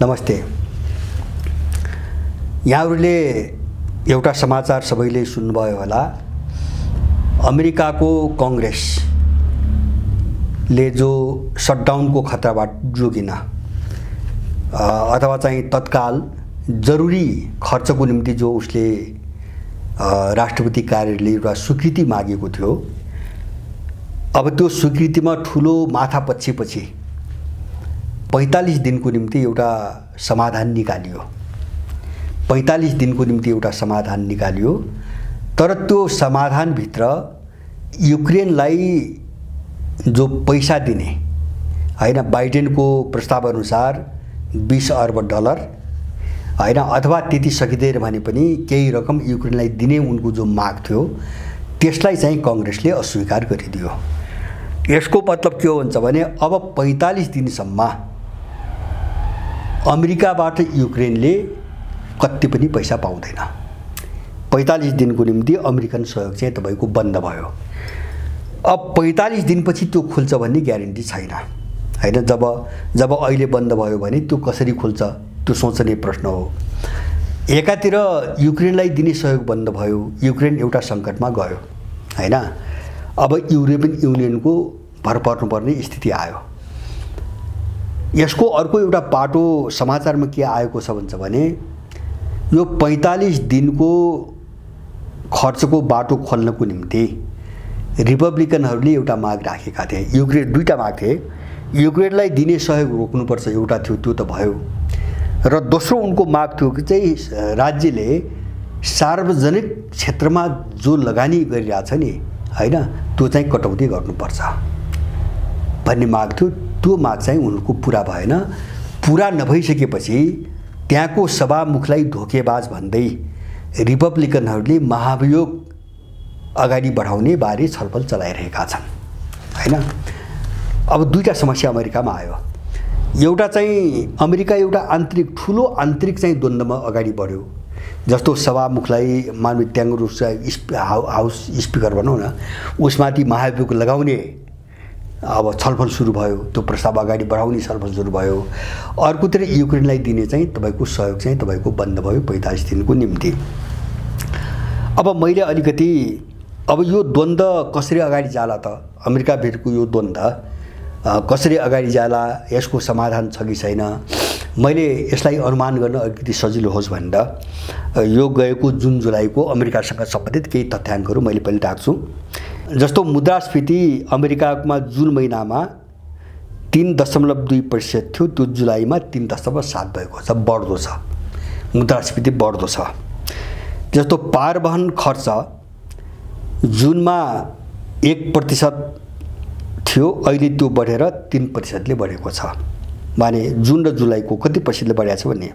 नमस्ते। यहाँहरूले एउटा समाचार सबैले सुन्नुभयो होला। अमेरिकाको कांग्रेसले जो शटडाउनको खतराबाट जोगिन अथवा चाहिँ तत्काल जरुरी खर्चको निम्ति जो उसले राष्ट्रपति कार्यालयले एउटा स्वीकृति मागेको थियो, अब त्यो स्वीकृतिमा ठुलो माथापछि 45 दिनको निम्ति एउटा समाधान निकालियो। 45 दिनको निम्ति एउटा समाधान निकालियो, तर त्यो समाधानभित्र युक्रेनलाई जो पैसा दिने हैन, बाइडेनको प्रस्ताव अनुसार $20 अर्ब हैन, अथवा त्यति सकिँदैन भने पनि केही रकम युक्रेनलाई दिने उनको जो माग थियो त्यसलाई चाहिँ कांग्रेसले अस्वीकार गरिदियो। यसको मतलब के हुन्छ भने अब 45 दिनसम्म अमेरिकाबाट युक्रेनले कति पनि पैसा पाउँदैन। 45 दिनको निम्ति अमेरिकन सहयोग चाहिँ तपाईको बन्द भयो। अब 45 दिनपछि त्यो खुल्छ भन्ने ग्यारेन्टी छैन हैन। जब अहिले बन्द भयो भने त्यो कसरी खुल्छ त्यो सोच्ने प्रश्न हो। एकातिर युक्रेनलाई दिने सहयोग बन्द भयो, युक्रेन एउटा संकटमा गयो हैन। अब युरोपियन युनियनको भर पर्नुपर्ने स्थिति आयो। यसको अर्को एउटा पाटो समाचारमा के आएको छ भन्छ भने यो 45 दिनको खर्चको बाटो खोल्नको निम्ति रिपब्लिकनहरूले एउटा माग राखेका थिए। युक्रेन दुईटा माग थिए। युक्रेनलाई दिने सहयोग रोक्नुपर्छ एउटा थियो, त्यो त भयो, र दोस्रो उनको माग थियो कि चाहिँ राज्यले सार्वजनिक क्षेत्रमा जो लगानी गरिरहेछ नि हैन, त्यो चाहिँ कटौती गर्नुपर्छ भन्ने माग थियो। त्यो माग चाहिँ उनको पूरा भएन। पूरा नभइसकेपछि त्यहाँको सभामुखलाई धोकेबाज भन्दै रिपब्लिकनहरूले महाभियोग अगाडि बढाउने बारे छलफल चलाइरहेका छन् हैन। अब दुईटा समस्या अमेरिकामा आयो। एउटा चाहिँ अमेरिका एउटा ठुलो आन्तरिक चाहिँ द्वन्द्वमा अगाडि बढ्यो। जस्तो सभामुखलाई मानव ट्याङ्गो हाउस स्पिकर भनौँ न, उसमाथि महाभियोग लगाउने अब छलफल सुरु भयो। त्यो प्रस्ताव अगाडि बढाउने छलफल सुरु भयो। अर्कोतिर युक्रेनलाई दिने चाहिँ तपाईको सहयोग चाहिँ तपाईको बन्द भयो 45 दिनको निम्ति। अब मैले अलिकति अब यो द्वन्द्व कसरी अगाडि जाला त, अमेरिका भित्रको यो द्वन्द्व कसरी अगाडि जाला, यसको समाधान छ कि छैन, मैले यसलाई अनुमान गर्न अलिकति सजिलो होस् भनेर यो गएको जुन जुलाईको अमेरिकासँग सम्बन्धित केही तथ्याङ्कहरू मैले पहिले राख्छु। जस्तो मुद्रास्फीति अमेरिकामा जुन महिनामा 3.2% थियो, त्यो जुलाईमा 3.7 भएको छ, बढ्दो छ। मुद्रास्फीति बढ्दो छ। जस्तो पारवहन खर्च जुनमा 1% थियो, अहिले त्यो बढेर 3%ले बढेको छ। माने जुन र जुलाईको कति प्रतिशतले बढेको छ भने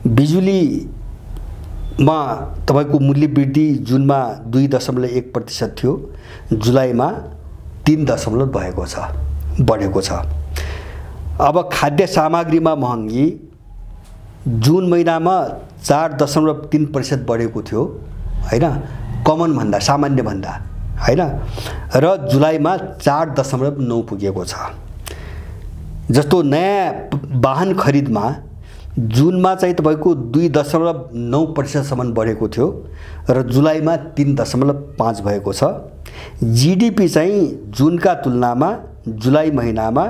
बिजुलीमा तपाईको मूल्य वृद्धि जुनमा 2.1% थियो, जुलाईमा 3 भएको छ, बढेको छ। अब खाद्य सामग्रीमा महँगी जुन महिनामा 4.3% बढेको थियो हैन, कमन भन्दा सामान्य भन्दा हैन, र जुलाईमा 4.9 पुगेको छ। जस्तो नयाँ वाहन खरिदमा जुनमा चाहिँ तपाईको 2.9% सम्म बढेको थियो र जुलाईमा 3.5 भएको छ। जीडीपी चाहिँ जुनका तुलनामा जुलाई महिनामा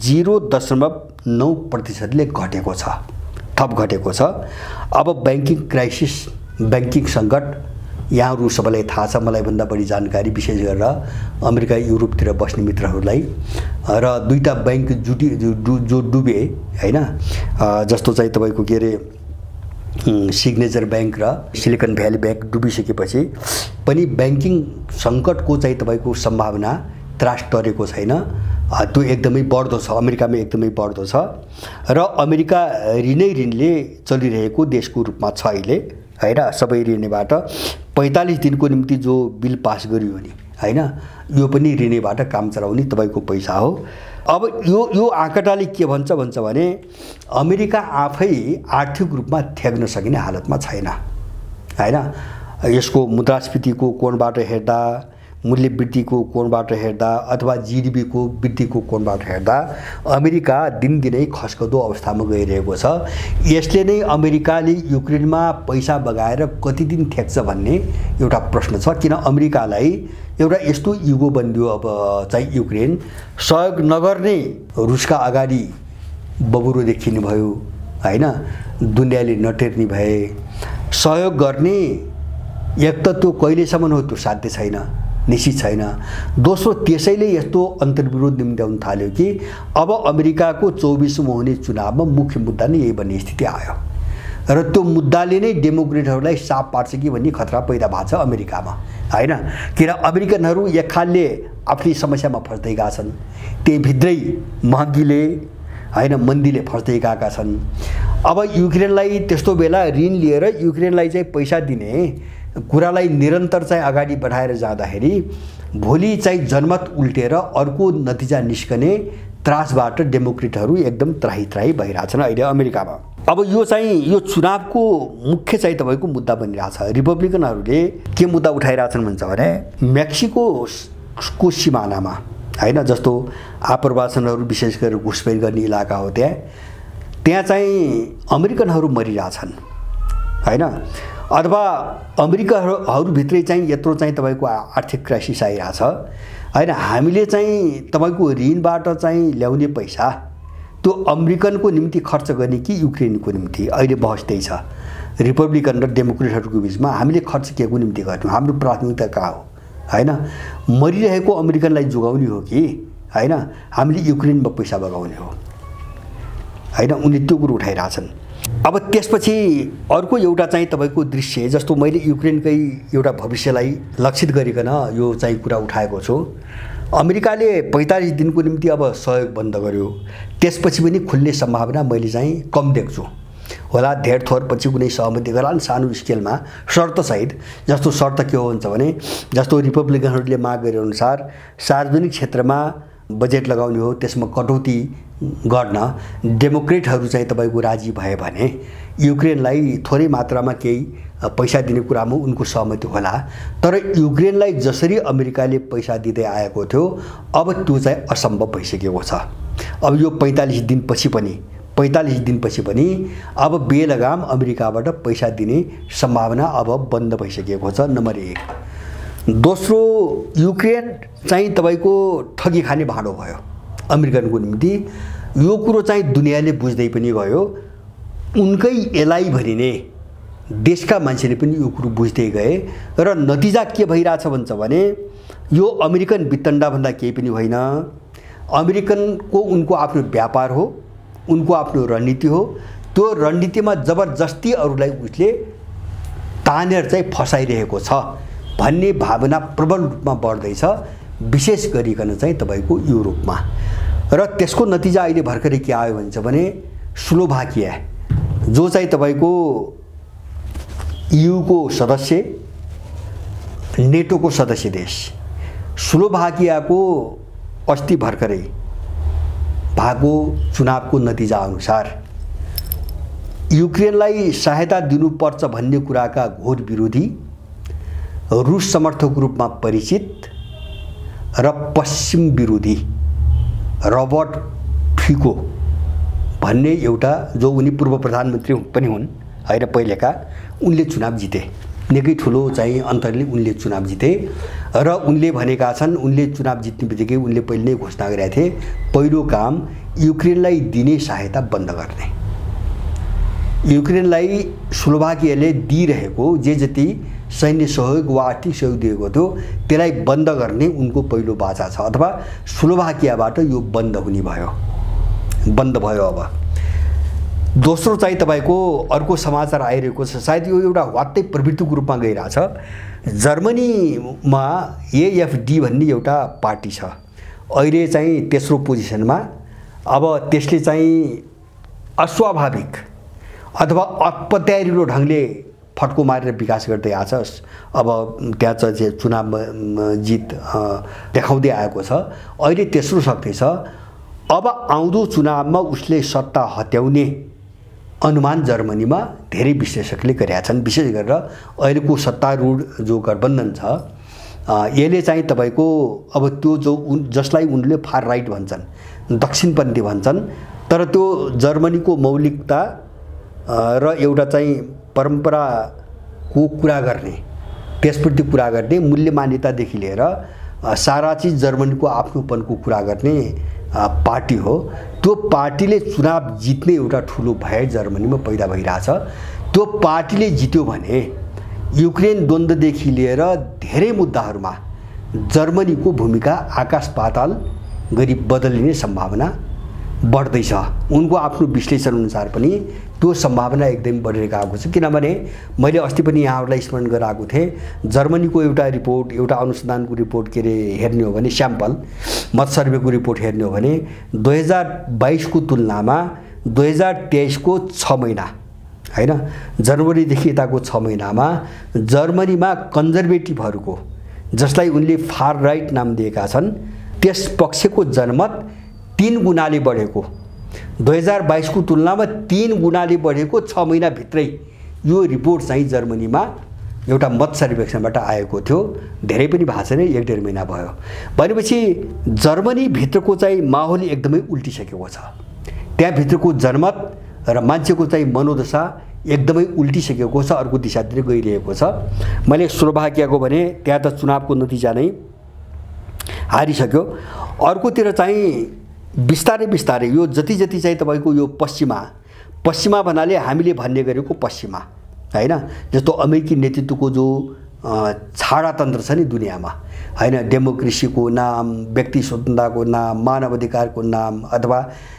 0.9%ले घटेको छ, थप घटेको छ। अब बैंकिङ क्राइसिस, बैंकिङ सङ्कट यहाँहरू सबैलाई थाहा छ, मलाई भन्दा बढी जानकारी विशेष गरेर अमेरिका युरोपतिर बस्ने मित्रहरूलाई। र दुईटा बैंक जो डुबे हैन, जस्तो चाहिँ तपाईको के अरे सिग्नेचर बैंक र सिलिकन भ्याली बैंक डुबिसकेपछि पनि बैंकिङ सङ्कटको चाहिँ तपाईको सम्भावना त्रास टरेको छैन। त्यो एकदमै बढ्दो छ, अमेरिकामा एकदमै बढ्दो छ। र अमेरिका ऋणले चलिरहेको देशको रूपमा छ अहिले हैन। सबै ऋणबाट 45 दिनको निम्ति जो बिल पास गरियो नि हैन, यो पनि ऋणबाट काम चलाउने तपाईको पैसा हो। अब यो आँकडाले के भन्छ भने अमेरिका आफै आर्थिक रूपमा थ्याक्न सकिने हालतमा छैन हैन। यसको मुद्रास्फीतिको कोणबाट हेर्दा, मूल्य वृद्धिको कोणबाट हेर्दा अथवा जीडीपीको वृद्धिको कोणबाट हेर्दा अमेरिका दिनदिनै खस्कदो अवस्थामा गइरहेको छ। यसले नै अमेरिकाले युक्रेनमा पैसा बगाएर कति दिन ठेक्छ भन्ने एउटा प्रश्न छ। किन अमेरिकालाई एउटा यस्तो युगो बन्दियो अब चाहिँ युक्रेन सहयोग नगर्ने रुसका अगाडि बबुरो देखिने भयो हैन, दुनियाँले नटेर्ने भए। सहयोग गर्ने एक त त्यो कहिलेसम्म हो त्यो साध्य छैन, निश्चित छैन। दोस्रो त्यसैले यस्तो अन्तर्विरोध निम्त्याउन थाल्यो कि अब अमेरिकाको 24औं हुने चुनावमा मुख्य मुद्दा नै यही बन्ने स्थिति आयो र त्यो मुद्दाले नै डेमोक्रेटहरूलाई साप पार्छ कि भन्ने खतरा पैदा भएको छ अमेरिकामा हैन। किन अमेरिकनहरू एक खालले आफ्नै समस्यामा फस्दै गएका छन्, त्यही भित्रै महँगीले हैन मन्दीले फस्दै गएका छन्। अब युक्रेनलाई त्यस्तो बेला ऋण लिएर युक्रेनलाई चाहिँ पैसा दिने कुरालाई निरन्तर चाहिँ अगाडि बढाएर जाँदाखेरि भोलि चाहिँ जनमत उल्टेर अर्को नतिजा निस्कने त्रासबाट डेमोक्रेटहरू एकदम त्राही भइरहेछन् अहिले अमेरिकामा। अब यो चाहिँ यो चुनावको मुख्य चाहिँ तपाईँको मुद्दा बनिरहेछ। रिपब्लिकनहरूले के मुद्दा उठाइरहेछन् भन्छ भने मेक्सिको सिमानामा हैन, जस्तो आप्रवासनहरू विशेष गरेर घुसपैठ गर्ने इलाका हो, त्यहाँ चाहिँ अमेरिकनहरू मरिरहेछन् हैन, अथवा अमेरिकाहरूभित्रै चाहिँ यत्रो चाहिँ तपाईँको आर्थिक क्राइसिस आइरहेछ हैन। हामीले चाहिँ तपाईँको ऋणबाट चाहिँ ल्याउने पैसा त्यो अमेरिकनको निम्ति खर्च गर्ने कि युक्रेनको निम्ति अहिले बहस त्यही छ रिपब्लिकन र डेमोक्रेटहरूको बिचमा। हामीले खर्च के को निम्ति गर्नु, हाम्रो प्राथमिकता कहाँ हो हैन, मरिरहेको अमेरिकनलाई जोगाउने हो कि हैन हामीले युक्रेनमा पैसा बगाउने हो हैन, उनले त्यो कुरो उठाइरहेछन्। अब त्यसपछि अर्को एउटा चाहिँ तपाईँको दृश्य, जस्तो मैले युक्रेनकै एउटा भविष्यलाई लक्षित गरिकन यो चाहिँ कुरा उठाएको छु। अमेरिकाले 45 दिनको निम्ति अब सहयोग बन्द गर्यो, त्यसपछि पनि खुल्ने सम्भावना मैले चाहिँ कम देख्छु होला। धेर थोर पछि कुनै सहमति गरान् सानो स्केलमा शर्तसहित। जस्तो शर्त के हो भन्छ भने जस्तो रिपब्लिकनहरूले माग गरे अनुसार सार्वजनिक क्षेत्रमा बजेट लगाउने हो, त्यसमा कटौती गर्न डेमोक्रेटहरू चाहिँ तपाईँको राजी भए भने युक्रेनलाई थोरै मात्रामा केही पैसा दिने कुरामा उनको सहमति होला। तर युक्रेनलाई जसरी अमेरिकाले पैसा दिँदै आएको थियो अब त्यो चाहिँ असम्भव भइसकेको छ। अब यो 45 दिनपछि पनि अब बेलगाम अमेरिकाबाट पैसा दिने सम्भावना अब बन्द भइसकेको छ, नम्बर 1। दोस्रो, युक्रेन चाहिँ तपाईँको ठगी खाने भाँडो भयो अमेरिकनको निम्ति। यो कुरो चाहिँ दुनियाँले बुझ्दै पनि गयो, उनकै एलाई भरिने देशका मान्छेले पनि यो कुरो बुझ्दै गए र नतिजा के भइरहेछ भन्छ भने यो अमेरिकन वितण्डाभन्दा केही पनि होइन। अमेरिकनको उनको आफ्नो व्यापार हो, उनको आफ्नो रणनीति हो। त्यो रणनीतिमा जबरजस्ती अरूलाई उसले तानेर चाहिँ फसाइरहेको छ भन्ने भावना प्रबल रूपमा बढ्दैछ, विशेष गरिकन चाहिँ तपाईँको युरोपमा। र त्यसको नतिजा अहिले भर्खरै के आयो भन्छ भने स्लोभाकिया जो चाहिँ तपाईँको ईयूको सदस्य, नेटोको सदस्य देश, स्लोभाकियाको अस्ति भर्खरै भएको चुनावको नतिजा अनुसार युक्रेनलाई सहायता दिनुपर्छ भन्ने कुराका घोर विरोधी, रुस समर्थक रूपमा परिचित र पश्चिम विरोधी रबर्ट फिको भन्ने एउटा, जो उनी पूर्व प्रधानमन्त्री पनि हुन् हैन पहिलेका, उनले चुनाव जिते। निकै ठुलो चाहिँ अन्तरले उनले चुनाव जिते र उनले भनेका छन्, उनले चुनाव जित्ने बित्तिकै उनले पहिले नै घोषणा गरेका थिए पहिलो काम युक्रेनलाई दिने सहायता बन्द गर्ने। युक्रेनलाई स्लोभाकियाले दिइरहेको जे जति सैन्य सहयोग वा आर्थिक सहयोग दिएको थियो त्यसलाई बन्द गर्ने उनको पहिलो बाचा छ, अथवा स्लोभाकियाबाट यो बन्द भयो। अब दोस्रो चाहिँ तपाईँको अर्को समाचार आइरहेको छ, सायद यो एउटा वात्तै प्रवृत्तिको रूपमा गइरहेछ। जर्मनीमा एएफडी भन्ने एउटा पार्टी छ, अहिले चाहिँ तेस्रो पोजिसनमा। अब त्यसले चाहिँ अस्वाभाविक अथवा अपत्यारिलो ढङ्गले फड्को मारेर विकास गर्दै आछ। अब त्यहाँ चाहिँ चुनावमा जित देखाउँदै आएको छ, अहिले तेस्रो शक्ति छ। अब आउँदो चुनावमा उसले सत्ता हत्याउने अनुमान जर्मनीमा धेरै विश्लेषकले गरेका छन्। विशेष गरेर अहिलेको सत्तारूढ जो गठबन्धन छ यसले चाहिँ तपाईको अब त्यो जसलाई उनले फार राइट भन्छन्, दक्षिणपन्थी भन्छन्, तर त्यो जर्मनीको मौलिकता र एउटा चाहिँ परम्पराको कुरा गर्ने, त्यसप्रति कुरा गर्ने, मूल्य मान्यतादेखि लिएर सारा चिज जर्मनीको आफ्नोपनको कुरा गर्ने पार्टी हो। त्यो पार्टीले चुनाव जित्ने एउटा ठुलो भय जर्मनीमा पैदा भइरहेछ। त्यो पार्टीले जित्यो भने युक्रेन द्वन्द्वदेखि लिएर धेरै मुद्दाहरूमा जर्मनीको भूमिका आकाश पाताल गरी बदलिने सम्भावना बढ्दैछ। उनको आफ्नो विश्लेषण अनुसार पनि त्यो सम्भावना एकदमै बढेर गएको छ। किनभने मैले अस्ति पनि यहाँहरूलाई स्मरण गराएको थिएँ, जर्मनीको एउटा रिपोर्ट, एउटा अनुसन्धानको रिपोर्ट के अरे हेर्ने हो भने, स्याम्पल मत सर्वेको रिपोर्ट हेर्ने हो भने 2022 को तुलनामा 2023 को 6 महिना हैन, जनवरीदेखि यताको 6 महिनामा जर्मनीमा कन्जर्भेटिभहरूको, जसलाई उनले फार राइट नाम दिएका छन्, त्यस पक्षको जनमत 3 गुणाले बढेको, 2022 को तुलनामा 3 गुणाले बढेको 6 महिनाभित्रै यो रिपोर्ट चाहिँ जर्मनीमा एउटा मत सर्वेक्षणबाट आएको थियो। धेरै पनि भएको छैन, 1.5 महिना भयो। भनेपछि जर्मनीभित्रको चाहिँ माहौल एकदमै उल्टिसकेको छ। त्यहाँभित्रको जनमत र मान्छेको चाहिँ मनोदशा एकदमै उल्टिसकेको छ, अर्को दिशातिर गइरहेको छ। मैले स्लोभाकियाको भने त्यहाँ त चुनावको नतिजा नै हारिसक्यो। अर्कोतिर चाहिँ बिस्तारै बिस्तारै यो जति जति चाहिँ तपाईको यो पश्चिमा भन्नाले हामीले भन्ने गरेको पश्चिमा हैन, जस्तो अमेरिकी नेतृत्वको जो छाडातन्त्र छ नि दुनियाँमा हैन, डेमोक्रेसीको नाम, व्यक्ति स्वतन्त्रताको नाम, मानव अधिकारको नाम, अथवा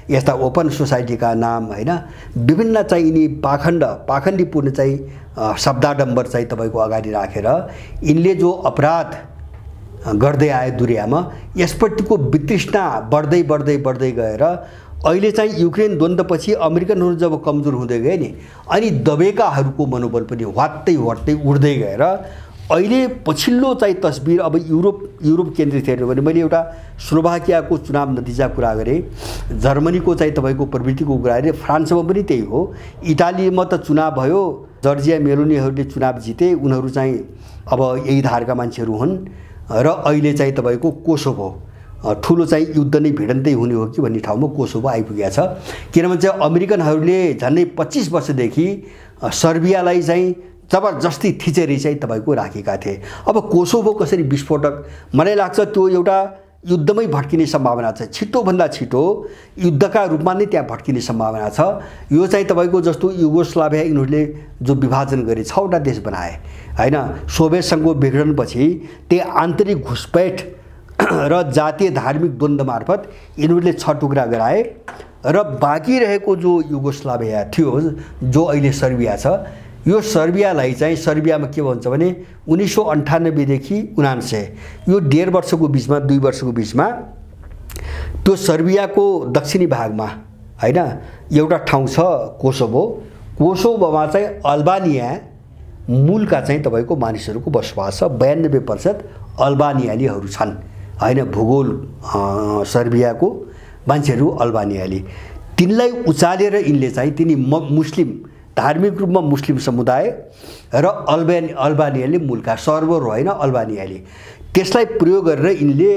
यस्ता ओपन सोसाइटीका नाम हैन, विभिन्न चाहिँ यिनी पाखण्डीपूर्ण चाहिँ शब्दाडम्बर चाहिँ तपाईको अगाडि राखेर यिनले जो अपराध गर्दै आए दुनियाँमा, यसप्रतिको वितृष्णा बढ्दै बढ्दै बढ्दै गएर अहिले चाहिँ युक्रेन द्वन्द्वपछि अमेरिकनहरू जब कमजोर हुँदै गए नि, अनि दबेकाहरूको मनोबल पनि वात्तै उड्दै गएर अहिले पछिल्लो चाहिँ तस्बिर अब युरोप केन्द्रित हेर्नु भने, मैले एउटा स्लोभाकियाको चुनाव नतिजा कुरा गरेँ, जर्मनीको चाहिँ तपाईको प्रवृत्तिको कुरा गरेँ, फ्रान्समा पनि त्यही हो, इटालीमा त चुनाव भयो, जर्जिया मेलोनीहरूले चुनाव जिते, उनीहरू चाहिँ अब यही धारका मान्छेहरू हुन्। र अहिले चाहिँ तपाईको कोसोभो ठुलो चाहिँ युद्ध नै भिडन्तै हुने हो कि भन्ने ठाउँमा कोसोभो आइपुगेको छ। किनभने चाहिँ अमेरिकनहरूले झन्डै 25 वर्षदेखि सर्बियालाई चाहिँ जबरजस्ती थिचेरी चाहिँ तपाईको राखेका थिए। अब कोसोभो कसरी विस्फोटक, मलाई लाग्छ त्यो एउटा युद्धमै भड्किने सम्भावना छ, छिटोभन्दा छिटो युद्धका रूपमा नै त्यहाँ भड्किने सम्भावना छ। यो चाहिँ तपाईको जस्तो युगोस्लाभिया यिनीहरूले जो विभाजन गरे 6 वटा देश बनाए हैन, सोभियत सङ्घको विघटनपछि त्यही आन्तरिक घुसपैठ र जातीय धार्मिक द्वन्द्व मार्फत यिनीहरूले 6 टुक्रा गराए र बाँकी रहेको जो युगोस्लाभिया थियो, जो अहिले सर्बिया छ, यो सर्बियालाई चाहिँ सर्बियामा के भन्छ भने 1998 देखि 1999 यो 1.5 वर्षको बिचमा 2 वर्षको बिचमा त्यो सर्बियाको दक्षिणी भागमा हैन एउटा ठाउँ छ कोसोभोमा चाहिँ अल्बानिया मूलका चाहिँ तपाईको मानिसहरूको बसोबास छ। 92% अल्बानियालीहरू छन् हैन, भूगोल सर्बियाको मान्छेहरू अल्बानियाली। तिनलाई उचालेर यिनले चाहिँ तिनी मुस्लिम, धार्मिक रूपमा मुस्लिम समुदाय र अल्बानियाली मूलका, सर्बर होइन अल्बानियाली, त्यसलाई प्रयोग गरेर यिनले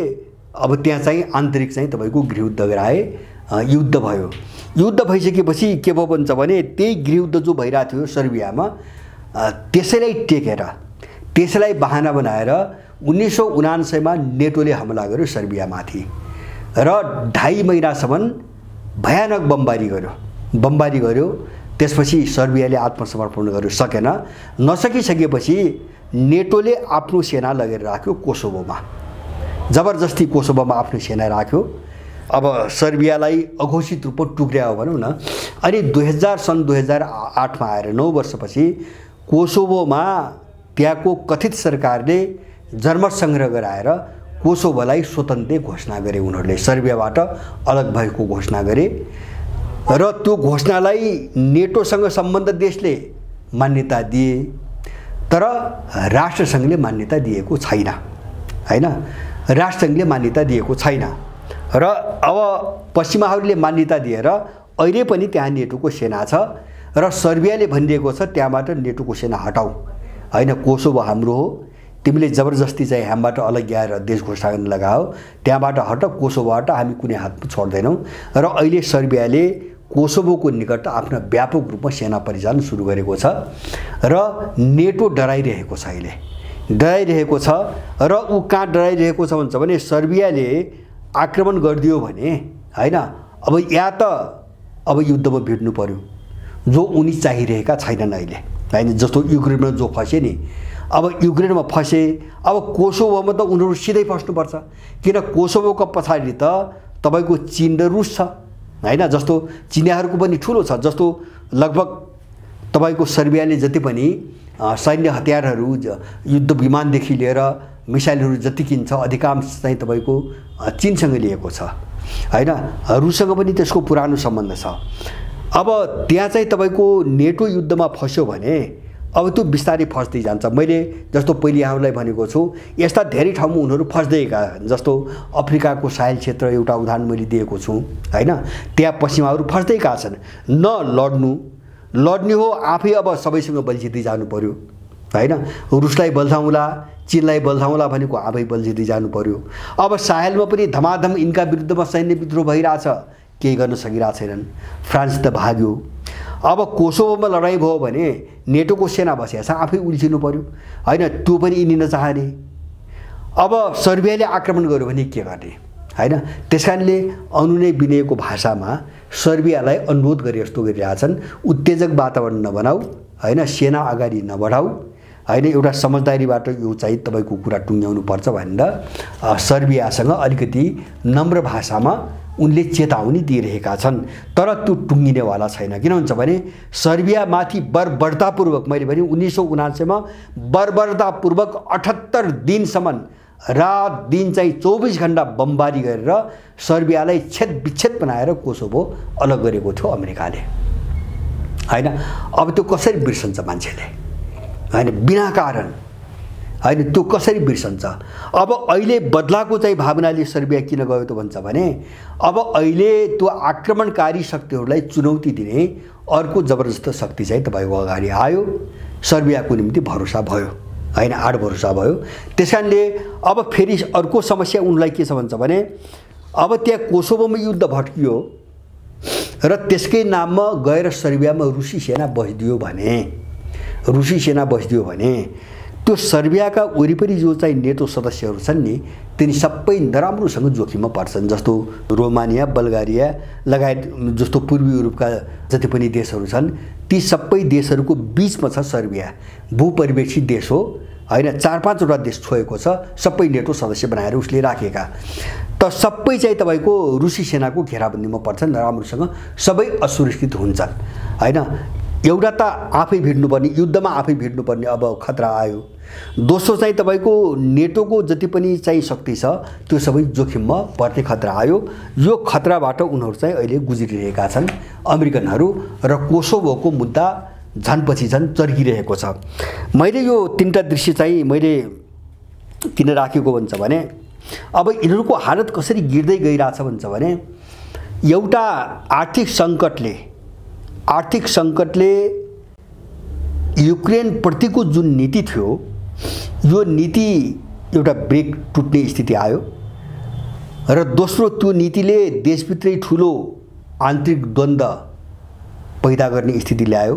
अब त्यहाँ चाहिँ आन्तरिक चाहिँ तपाईको गृहयुद्ध गराए, युद्ध भयो। युद्ध भइसकेपछि के भयो भन्छ भने त्यही गृहयुद्ध जो भइरहेको थियो सर्बियामा, त्यसैलाई टेकेर, त्यसैलाई बहाना बनाएर 1979 मा नेटोले हमला गर्यो सर्बियामाथि र 2.5 महिनासम्म भयानक बमबारी गर्यो। त्यसपछि सर्बियाले आत्मसमर्पण गर्यो, सकेन। नसकिसकेपछि नेटोले आफ्नो सेना लगेर राख्यो कोसोभोमा, जबरजस्ती कोसोभोमा आफ्नो सेना राख्यो। अब सर्बियालाई अघोषित रूपमा टुक्र्यायो भनौँ न। अनि 2008 मा आएर 9 वर्षपछि कोसोभोमा त्यहाँको कथित सरकारले जनमत सङ्ग्रह गराएर कोसोभोलाई स्वतन्त्र घोषणा गरे। उनीहरूले सर्बियाबाट अलग भएको घोषणा गरे र त्यो घोषणालाई नेटोसँग सम्बद्ध देशले मान्यता दिए, तर राष्ट्रसङ्घले मान्यता दिएको छैन हैन, राष्ट्रसङ्घले मान्यता दिएको छैन। र अब पश्चिमाहरूले मान्यता दिएर अहिले पनि त्यहाँ नेटोको सेना छ र सर्बियाले भनिदिएको छ त्यहाँबाट नेटोको सेना हटाऊ हैन, कोसोभो हाम्रो हो, तिमीले जबरजस्ती चाहिँ हामीबाट अलग आएर देश घोषणा गर्न लगाओ, त्यहाँबाट हट, कोसोभोबाट हामी कुनै हात छोड्दैनौँ। र अहिले सर्बियाले कोसोभोको निकट आफ्नो व्यापक रूपमा सेना परिचालन सुरु गरेको छ र नेटो डराइरहेको छ, अहिले डराइरहेको छ। र ऊ कहाँ डराइरहेको छ भन्छ भने सर्बियाले आक्रमण गरिदियो भने हैन, अब या त अब युद्धमा भिड्नु पर्यो, जो उनी चाहिरहेका छैनन् अहिले हैन। जस्तो युक्रेनमा जो फसे नि, अब युक्रेनमा फसे, अब कोसोभोमा त उनीहरू सिधै फस्नुपर्छ, किन कोसोभोको पछाडि त तपाईँको चीन र रुस छ हैन। जस्तो चिनियाहरूको पनि ठुलो छ, जस्तो लगभग तपाईँको सर्बियाले जति पनि सैन्य हतियारहरू, युद्ध विमानदेखि लिएर मिसाइलहरू जति किन्छ अधिकांश चाहिँ तपाईँको चीनसँग लिएको छ हैन। रुससँग पनि त्यसको पुरानो सम्बन्ध छ। अब त्यहाँ चाहिँ तपाईँको नेटो युद्धमा फस्यो भने अब त्यो बिस्तारै फस्दै जान्छ। मैले जस्तो पहिले यहाँहरूलाई भनेको छु, यस्ता धेरै ठाउँमा उनीहरू फस्दै गए। जस्तो अफ्रिकाको साहेल क्षेत्र एउटा उदाहरण मैले दिएको छु हैन, त्यहाँ पश्चिमाहरू फस्दै गएका छन्। न लड्ने हो आफै, अब सबैसँग बलजिँदै जानु पर्यो हैन। रुसलाई बल्झाउँला, चीनलाई बल्झाउँला भनेको आफै बल्झिँदै जानु पर्यो। अब साहेलमा पनि धमाधम यिनका विरुद्धमा सैन्य विद्रोह भइरहेछ, केही गर्न सकिरहेको छैनन्। फ्रान्स त भाग्यो। अब कोसोभोमा लडाइँ भयो भने नेटोको सेना बसेको छ, आफै उल्झिनु पर्यो हैन, त्यो पनि यिनी नचाहने। अब सर्बियाले आक्रमण गर्यो भने के गर्ने हैन। त्यसकारणले अनुनय विनयको भाषामा सर्बियालाई अनुरोध गरे जस्तो गरिरहेछन्, उत्तेजक वातावरण नबनाऊ हैन, सेना अगाडि नबढाऊ हैन, एउटा समझदारीबाट यो चाहिँ तपाईँको कुरा टुङ्ग्याउनु पर्छ भनेर सर्बियासँग अलिकति नम्र भाषामा उनले चेतावनी दिइरहेका छन्। तर त्यो टुङ्गिनेवाला छैन। किन भन्छ भने सर्बियामाथि बर्बरतापूर्वक, मैले भने 1979मा बर्बरतापूर्वक 78 दिनसम्म रात दिन चाहिँ 24 घण्टा बमबारी गरेर सर्बियालाई छेदविच्छेद बनाएर कोसोभो अलग गरेको थियो अमेरिकाले हैन। अब त्यो कसरी बिर्सन्छ मान्छेले हैन, बिना कारण हैन, त्यो कसरी बिर्सन्छ। अब अहिले बदलाको चाहिँ भावनाले सर्बिया किन गयो त भन्छ भने अब अहिले त्यो आक्रमणकारी शक्तिहरूलाई चुनौती दिने अर्को जबरजस्त शक्ति चाहिँ तपाईँको अगाडि आयो। सर्बियाको निम्ति भरोसा भयो हैन, आड भरोसा भयो। त्यसकारणले अब फेरि अर्को समस्या उनलाई के छ भन्छ भने अब त्यहाँ कोसोभोमा युद्ध भड्कियो र त्यसकै नाममा गएर सर्बियामा रुसी सेना बसिदियो भने त्यो सर्बियाका वरिपरि जो चाहिँ नेटो सदस्यहरू छन् नि, तिनी सबै नराम्रोसँग जोखिममा पर्छन्। जस्तो रोमानिया, बल्गारिया लगायत जस्तो पूर्वी युरोपका जति पनि देशहरू छन्, ती सबै देशहरूको बीचमा छ सर्बिया। भूपरिवेक्षी देश हो हैन, 4-5वटा देश छोएको छ, सबै नेटो सदस्य बनाएर उसले राखेका। त सबै चाहिँ तपाईँको रुसी सेनाको घेराबन्दीमा पर्छन्, नराम्रोसँग सबै असुरक्षित हुन्छन् हैन। एउटा त आफै भिड्नुपर्ने, युद्धमा आफै भिड्नुपर्ने अब खतरा आयो। दोस्रो चाहिँ तपाईँको नेटोको जति पनि चाहिँ शक्ति छ त्यो सबै जोखिममा पर्ने खतरा आयो। यो खतराबाट उनीहरू चाहिँ अहिले गुज्रिरहेका छन् अमेरिकनहरू, र कोसोभोको मुद्दा झनपछि झन चर्किरहेको छ। मैले यो 3टा दृश्य चाहिँ मैले किन राखेको भन्छ भने अब यिनीहरूको हालत कसरी गिर्दै गइरहेछ भन्छ भने एउटा आर्थिक सङ्कटले युक्रेनप्रतिको जुन नीति थियो यो नीति एउटा ब्रेक टुट्ने स्थिति आयो, र दोस्रो त्यो नीतिले देशभित्रै ठुलो आन्तरिक द्वन्द्व पैदा गर्ने स्थिति ल्यायो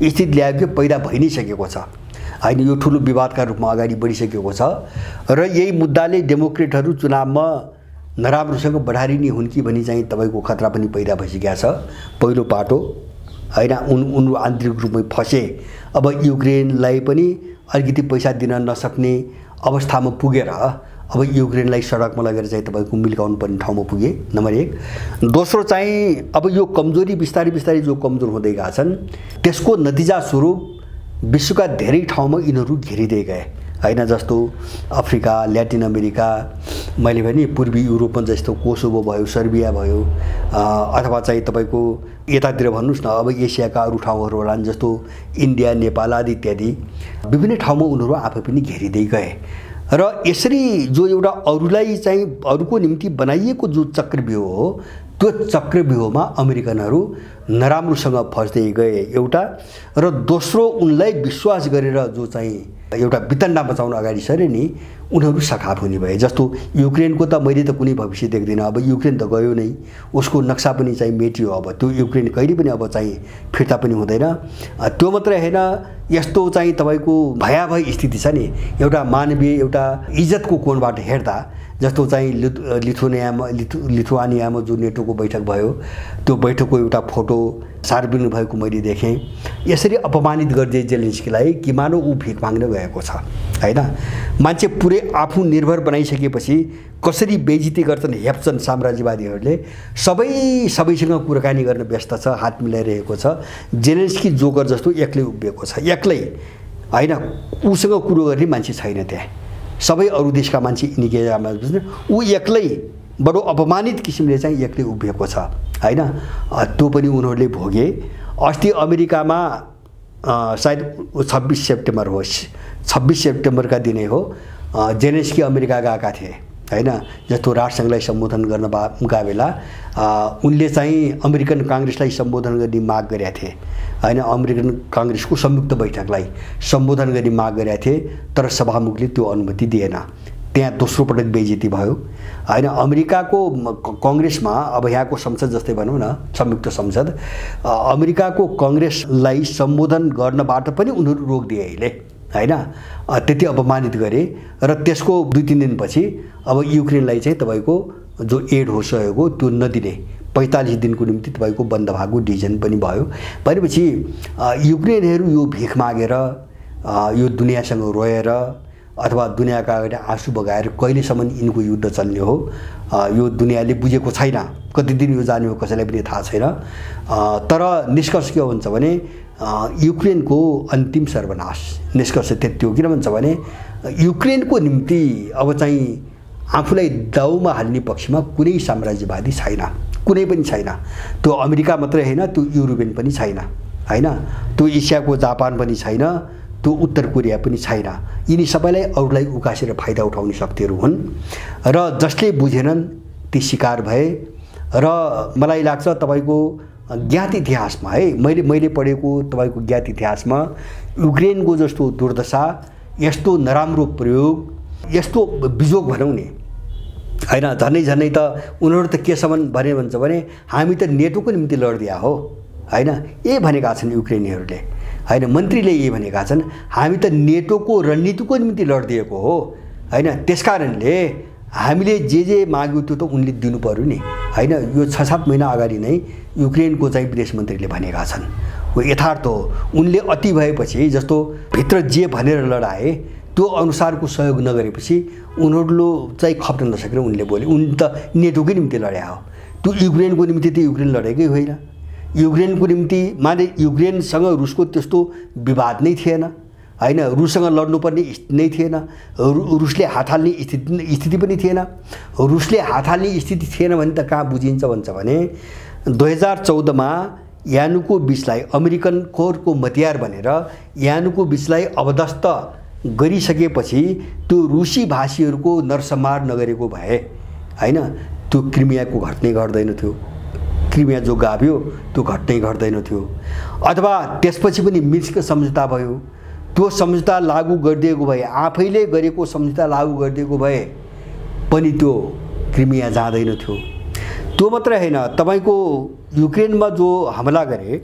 कि पैदा भइ नै सकेको छ हैन। यो ठुलो विवादका रूपमा अगाडि बढिसकेको छ र यही मुद्दाले डेमोक्रेटहरू चुनावमा नराम्रोसँग बढारिने हुन् कि भनी चाहिँ तपाईँको खतरा पनि पैदा भइसकेको छ। पहिलो पाटो हैन, उनीहरू आन्तरिक रूपमै फसे। अब युक्रेनलाई पनि अलिकति पैसा दिन नसक्ने अवस्थामा पुगेर अब युक्रेनलाई सडकमा लगेर चाहिँ तपाईँको मिल्काउनु पर्ने ठाउँमा पुगे, नम्बर 1। दोस्रो चाहिँ अब यो कमजोरी बिस्तारै बिस्तारै जो कमजोर हुँदै गएका छन् त्यसको नतिजा स्वरूप विश्वका धेरै ठाउँमा यिनीहरू घेरिँदै गए हैन। जस्तो अफ्रिका, ल्याटिन अमेरिका, मैले भने पूर्वी युरोपमा जस्तो कोसोभो भयो, सर्बिया भयो, अथवा चाहिँ तपाईँको यतातिर भन्नुहोस् न अब एसियाका अरू ठाउँहरू होला जस्तो इन्डिया, नेपाल आदि इत्यादि विभिन्न ठाउँमा उनीहरू आफै पनि घेरिँदै गए। र यसरी जो एउटा अरूलाई चाहिँ अरूको निम्ति बनाइएको जो चक्रव्यूह हो त्यो चक्रव्यूहमा अमेरिकनहरू नराम्रोसँग फस्दै गए एउटा, र दोस्रो उनलाई विश्वास गरेर जो चाहिँ एउटा वितण्डा मचाउन अगाडि सरे नि उनीहरू सखाप हुने भए। जस्तो युक्रेनको त मैले त कुनै भविष्य देख्दिनँ। अब युक्रेन त गयो नै, उसको नक्सा पनि चाहिँ मेटियो। अब त्यो युक्रेन कहिले पनि अब चाहिँ फिर्ता पनि हुँदैन। त्यो मात्रै होइन, यस्तो चाहिँ तपाईँको भयावह स्थिति छ नि एउटा मानवीय एउटा इज्जतको कोणबाट हेर्दा। जस्तो चाहिँ लिथुआनियामा जो नेटोको बैठक भयो, त्यो बैठकको एउटा फोटो सार्वजनिक भएको मैले देखेँ। यसरी अपमानित गरिदिए जेलेन्स्कीलाई कि मानव ऊ भिख माग्न गएको छ होइन। मान्छे पुरै आफू निर्भर बनाइसकेपछि कसरी बेइज्जती गर्छन् हेप्छन् साम्राज्यवादीहरूले। सबैसँग कुराकानी गर्न व्यस्त छ, हात मिलाइरहेको छ। जेलेन्स्की जोकर जस्तो एक्लै उभिएको छ, एक्लै होइन। उसँग कुरो गर्ने मान्छे छैन त्यहाँ। सबै अरू देशका मान्छे निकेजामा ऊ एक्लै बडो अपमानित किसिमले चाहिँ एक्लै उभिएको छ होइन। त्यो पनि उनीहरूले भोगे। अस्ति अमेरिकामा सायद 26 सेप्टेम्बर होस्, 26 सेप्टेम्बरका दिनै हो, जेलेन्स्की अमेरिका गएका थिए होइन। जस्तो राष्ट्रसङ्घलाई सम्बोधन गर्नका बेला उनले चाहिँ अमेरिकन काङ्ग्रेसलाई सम्बोधन गर्ने माग गरेका थिए होइन। अमेरिकन काङ्ग्रेसको संयुक्त बैठकलाई सम्बोधन गर्ने माग गरेका थिए, तर सभामुखले त्यो अनुमति दिएन। त्यहाँ दोस्रो पटक बेइज्जती भयो होइन। अमेरिकाको कङ्ग्रेसमा अब यहाँको संसद जस्तै भनौँ न, संयुक्त संसद, अमेरिकाको कङ्ग्रेसलाई सम्बोधन गर्नबाट पनि उनीहरू रोकिदिए अहिले होइन। त्यति अपमानित गरे र त्यसको 2-3 दिनपछि अब युक्रेनलाई चाहिँ तपाईँको जो एड हो, सहयोग हो, त्यो नदिने 45 दिनको निम्ति तपाईँको बन्द भएको डिसिजन पनि भयो। भनेपछि युक्रेनहरू यो भिख मागेर यो दुनियाँसँग रोएर अथवा दुनियाँका अगाडि आँसु बगाएर कहिलेसम्म यिनको युद्ध चल्ने हो यो दुनियाँले बुझेको छैन। कति दिन यो जाने हो कसैलाई पनि थाहा छैन। तर निष्कर्ष के हुन्छ भने युक्रेनको अन्तिम सर्वनाश निष्कर्ष त्यति हो। किन भन्छ भने युक्रेनको निम्ति अब चाहिँ आफूलाई दाउमा हाल्ने पक्षमा कुनै साम्राज्यवादी छैन, कुनै पनि छैन। त्यो अमेरिका मात्रै होइन, त्यो युरोपियन पनि छैन होइन। त्यो एसियाको जापान पनि छैन, त्यो उत्तर कोरिया पनि छैन। यिनी सबैलाई अरूलाई उकासेर फाइदा उठाउने शक्तिहरू हुन् र जसले बुझेनन् ती शिकार भए। र मलाई लाग्छ तपाईँको ज्ञात इतिहासमा है, मैले पढेको तपाईँको ज्ञात इतिहासमा युक्रेनको जस्तो दुर्दशा, यस्तो नराम्रो प्रयोग, यस्तो बिजोग भनौँ नि होइन। झन्डै त उनीहरू त केसम्म भन्छ भने हामी त नेटोको निम्ति लड्दिया हो होइन, यही भनेका छन् युक्रेनीहरूले होइन। मन्त्रीले यही भनेका छन्, हामी त नेटोको रणनीतिको निम्ति लडिदिएको हो होइन। त्यसकारणले हामीले जे माग्यो त्यो त उनले दिनु पर्यो नि होइन। यो 6-7 महिना अगाडि नै युक्रेनको चाहिँ विदेश मन्त्रीले भनेका छन्। हो यथार्थ हो। उनले अति भएपछि जस्तो भित्र जे भनेर लडाए त्यो अनुसारको सहयोग नगरेपछि उनीहरू चाहिँ खप्न नसकेर उनले बोले। उन त नेटोकै निम्ति लड्या हो, त्यो युक्रेनको निम्ति त युक्रेन लडेकै होइन। युक्रेनको निम्ति माने युक्रेनसँग रुसको त्यस्तो विवाद नै थिएन होइन। रुससँग लड्नुपर्ने नै थिएन, रुसले हात हाल्ने स्थिति पनि थिएन। रुसले हात हाल्ने स्थिति थिएन भने त कहाँ बुझिन्छ भन्छ भने 2014मा यानुकोभिचलाई अमेरिकन कोरको मतियार भनेर यानुकोभिचलाई अवदस्त गरिसकेपछि त्यो रुसी भाषीहरूको नरसंहार नगरेको भए होइन, त्यो क्रिमियाको घट्ने घट्दैन थियो। क्रिमिया जो गाभ्यो त्यो घट्नै घट्दैन थियो। अथवा त्यसपछि पनि मिन्स्क सम्झौता भयो, त्यो सम्झौता लागू गरिदिएको भए, आफैले गरेको सम्झौता लागू गरिदिएको भए पनि त्यो क्रिमिया जाँदैन थियो। त्यो मात्रै होइन, तपाईँको युक्रेनमा जो हमला गरे,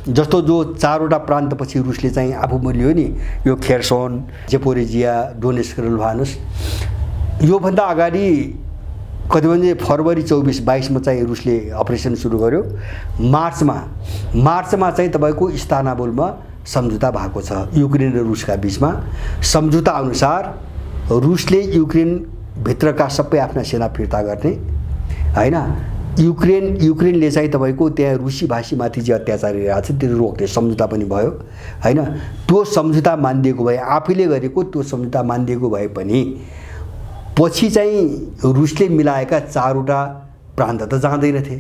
जस्तो जो 4वटा प्रान्तपछि रुसले चाहिँ आफू लियो नि, यो खेर्सन, जेपोरिजिया, डोनेस्क र लुहान्स्क, योभन्दा अगाडि कति भने फरवरी 24-22मा चाहिँ रुसले अपरेसन सुरु गर्यो। मार्चमा चाहिँ तपाईँको इस्तानबुलमा सम्झौता भएको छ युक्रेन र रुसका बिचमा। सम्झौता अनुसार रुसले युक्रेनभित्रका सबै आफ्ना सेना फिर्ता गर्ने होइन। युक्रेनले चाहिँ तपाईँको त्यहाँ रुसी भाषीमाथि जे अत्याचार गरिरहेको छ त्यो रोक्ने सम्झौता पनि भयो होइन। त्यो सम्झौता मानिदिएको भए, आफैले गरेको त्यो सम्झौता मानिदिएको भए पनि पछि चाहिँ रुसले मिलाएका 4वटा प्रान्त त जाँदैनथे।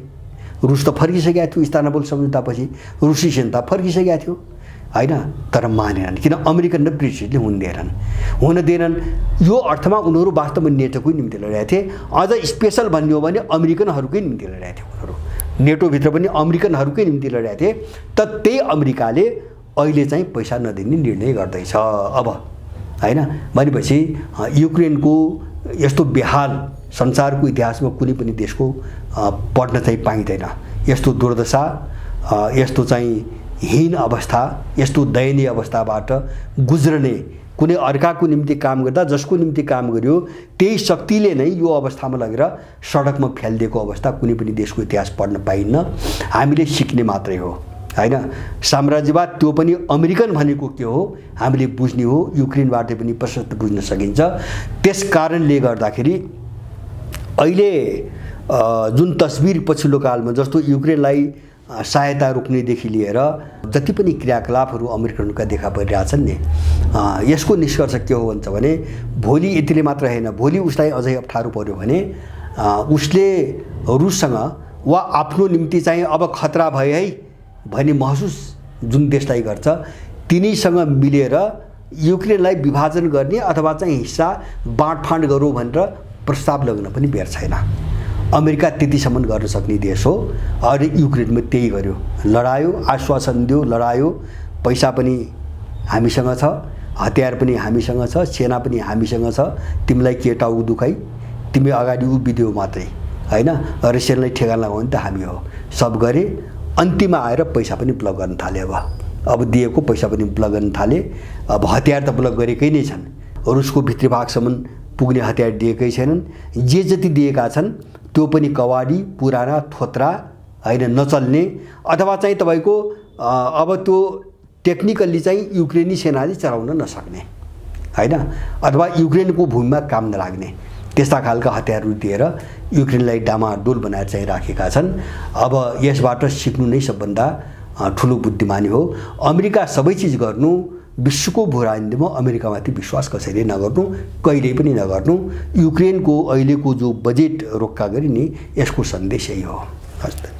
रुस त फर्किसकेका थियो इस्तानबुल सम्झौतापछि, रुसी सेना फर्किसकेका थियो होइन। तर मानेनन्, किन अमेरिकन र ब्रिटिसले हुन दिएनन्। यो अर्थमा उनीहरू वास्तवमा नेटोकै निम्ति लडेका थिए। अझ स्पेसल भन्ने हो भने अमेरिकनहरूकै निम्ति लडेका थिए उनीहरू। नेटोभित्र पनि अमेरिकनहरूकै निम्ति लडेका थिए। त त्यही अमेरिकाले अहिले चाहिँ पैसा नदिने निर्णय गर्दैछ अब, हैन। भनेपछि युक्रेनको यस्तो बेहाल संसारको इतिहासमा कुनै पनि देशको पढ्न चाहिँ पाइँदैन। यस्तो दुर्दशा, यस्तो चाहिँ हीन अवस्था, यस्तो दयनीय अवस्थाबाट गुज्रने कुनै अर्काको निम्ति काम गर्दा जसको निम्ति काम गर्यो त्यही शक्तिले नै यो अवस्थामा लगेर सडकमा फ्यालिदिएको अवस्था कुनै पनि देशको इतिहास पढ्न पाइन्न। हामीले सिक्ने मात्रै हो, हैन। साम्राज्यवाद त्यो पनि अमेरिकन भनेको के हो हामीले बुझ्ने हो, युक्रेनबाट पनि प्रशस्त बुझ्न सकिन्छ। त्यस कारणले गर्दाखेरि अहिले जुन तस्बिर पछिल्लो कालमा जस्तो युक्रेनलाई सहायता रोक्नेदेखि लिएर जति पनि क्रियाकलापहरू अमेरिकनका देखा परिरहेछन् नि, यसको निष्कर्ष के हो भन्छ भने भोलि यतिले मात्र हैन, भोलि उसलाई अझै अप्ठ्यारो पर्यो भने उसले रुससँग वा आफ्नो निम्ति चाहिँ अब खतरा भयो है भन्ने महसुस जुन देशलाई गर्छ तिनीसँग मिलेर युक्रेनलाई विभाजन गर्ने अथवा चाहिँ हिस्सा बाँडफाँड गरौँ भनेर प्रस्ताव लगाउन पनि बेर छैन। अमेरिका त्यतिसम्म गर्न सक्ने देश हो। अरे युक्रेनमा त्यही गर्यो, लडायो, आश्वासन दियो, लडायो, पैसा पनि हामीसँग छ, हतियार पनि हामीसँग छ, सेना पनि हामीसँग छ, तिमीलाई के टाउ दुखाइ, तिमी अगाडि उभिदियो मात्रै, हैन। रसियनलाई ठेगान लगाउने त हामी हो, सब गरे। अन्तिममा आएर पैसा पनि ब्लक गर्न थाले। अब दिएको पैसा पनि ब्लक गर्न थाले। अब हतियार त ब्लक गरेकै नै छन्, रुसको भित्री भागसम्म पुग्ने हतियार दिएकै छैनन्। जे जति दिएका छन् त्यो पनि कवाडी, पुराना, थोत्रा, हैन, नचल्ने, अथवा चाहिँ तपाईको अब त्यो टेक्निकल्ली चाहिँ युक्रेनी सेनाले चलाउन नसक्ने, हैन, अथवा युक्रेनको भूमिमा काम नलाग्ने त्यस्ता खालका हतियारहरू दिएर युक्रेनलाई डामाडोल बनाएर चाहिँ राखेका छन्। अब यसबाट सिक्नु नै सबभन्दा ठुलो बुद्धिमानी हो। अमेरिका सबै चिज गर्नु, विश्वको भूराजनीतिमा अमेरिकामाथि विश्वास कसैले नगर्नु, कहिल्यै पनि नगर्नु। युक्रेनको अहिलेको जो बजेट रोक्का गरी नि यसको सन्देश यही हो। हस् त।